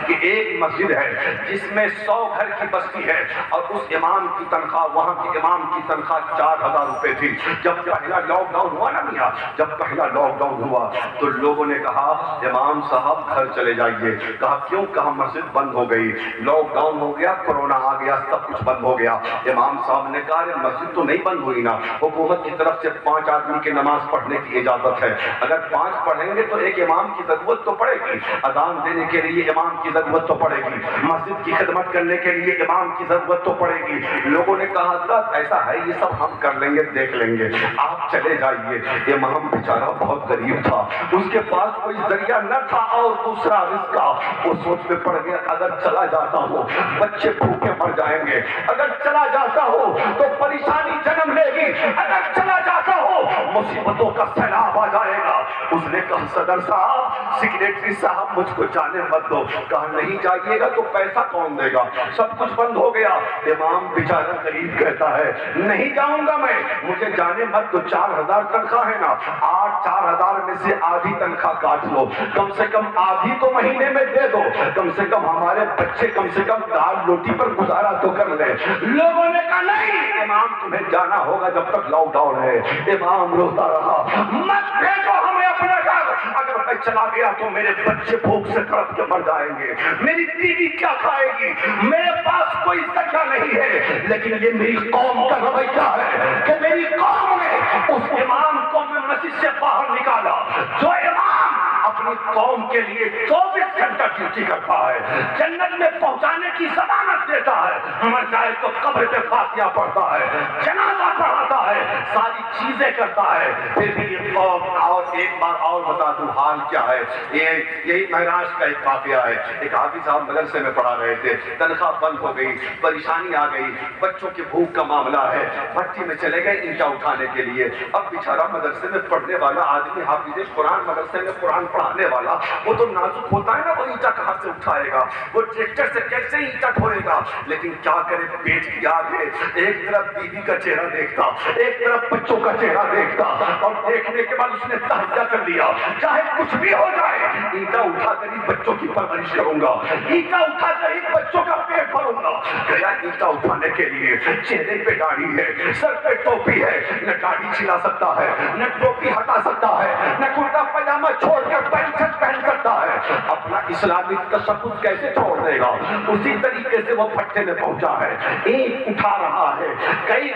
کہ ایک مسجد ہے جس میں 100 گھر کی بستی ہے اور اس امام کی تنخواہ، وہاں کے امام کی تنخواہ 4000 روپے تھی۔ جب پہلا لاک ڈاؤن ہوا نا میاں، جب پہلا لاک ڈاؤن ہوا تو لوگوں نے کہا امام صاحب گھر چلے جائیے۔ کہا کیوں؟ کہا مسجد بند ہو گئی، لاک ڈاؤن ہو گیا، کورونا آ گیا، سب کچھ بند ہو گیا۔ امام صاحب نے کہا مسجد تو نہیں بند ہوئی نا، حکومت کی طرف سے 5 آدمی کی نماز پڑھنے کی اجازت ہے، اگر 5 پڑھیں گے تو ایک امام کی ضرورت تو پڑے گی، اذان دینے کے لیے امام کی ضرورت تو پڑے گی، مسجد کی خدمت کرنے کے لیے امام کی ضرورت تو پڑے گی۔ لوگوں نے کہا حضرت ایسا ہے یہ سب ہم کر لیں گے، دیکھ لیں گے، آپ چلے جائیے۔ امام بیچارہ بہت غریب تھا، اس کے پاس کوئی ذریعہ نہ تھا اور دوسرا رزق کا، وہ سوچ میں پڑ گیا اگر چلا جاتا ہوں بچے بھوکے مر جائیں گے، اگر چلا جاتا ہوں تو پریشانی جنم لے گی، اگر چلا جاتا ہوں مصیبتوں کا سیلاب آ جائے گا۔ اس نے کہا صدر صاحب، سیکریٹری صاحب مجھ کو جانے مت دو۔ کہا نہیں جائیے گا تو پیسہ کون دے گا، سب کچھ بند ہو گیا۔ امام بیچارہ غریب کہتا ہے نہیں جاؤں گا میں، مجھے جانے مت دو، 4000 تنخواہ ہے نا، 4000 میں سے آدھی تنخواہ کاٹ لو، کم سے کم آدھی تو مہینے میں دے دو، کم سے کم ہمارے بچے کم سے کم دال روٹی پر گزارا تو کر لیں۔ لوگوں نے کہا نہیں امام تمہیں جانا ہوگا جب تک لاک ڈاؤن ہے۔ امام روتا رہا، مت بھیجو ہمیں اپنے گھر، اگر میں چلا گیا تو میرے بچے بھوک سے تڑپ کے مر جائیں گے، میری بیوی کیا کھائے گی، میرے پاس کوئی ذریعہ نہیں ہے۔ لیکن یہ میری قوم کا رویہ ہے کہ میری قوم نے اس امام کو میں مسجد سے باہر نکالا جو امام اپنی قوم کے لیے 24 گھنٹہ ڈیوٹی کرتا ہے، جنت میں پہنچانے کی ضمانت دیتا ہے، مر جائے تو قبر پہ فاتحہ پڑھتا ہے، جنازہ پڑھاتا ہے، ساری چیزیں کرتا ہے، پھر بھی یہ قوم۔ اور ایک بار اور بتا دوں حال کیا ہے، یہی معراج کا ایک واقعہ ہے۔ ایک حافظ صاحب مدرسے میں پڑھا رہے تھے، تنخواہ بند ہو گئی، پریشانی آ گئی، بچوں کی بھوک کا معاملہ ہے، بھٹی میں چلے گئے اینٹا اٹھانے کے لیے۔ اب بیچارہ مدرسے میں پڑھنے والا آدمی، حافظ قرآن، مدرسے میں قرآن پڑھانے والا، وہ تو نازک ہوتا ہے نا، وہ اینٹا کہاں سے اٹھائے گا، وہ ٹریکٹر سے کیسے اینٹا ڈھوئے گا، لیکن کیا کرے پیٹ کی آگ ہے، ایک طرف بیوی کا چہرہ دیکھتا، ایک طرف بچوں کا چہرہ دیکھتا، اور دیکھنے کے بعد اس نے تہیہ کر لیا چاہے کچھ بھی ہو جائے اینٹا اٹھا کر ہی بچوں کی پرورش کروں گا، اینٹا اٹھا کر ہی بچوں کا پیٹ بھروں گا۔ گیا اینٹا اٹھانے کے لیے، چہرے پہ داڑھی ہے، سر پہ ٹوپی ہے، نہ داڑھی چھلا سکتا ہے، نہ ٹوپی ہٹا سکتا ہے، نہ کرتا پاجامہ چھوڑ کر پینٹ شرٹ پہن سکتا ہے، اپنا اسلامی تشخص کیسے چھوڑ دے گا؟ اسی طریقے سے وہ بھٹے میں پہنچا ہے، اینٹ اٹھا رہا ہے، کئی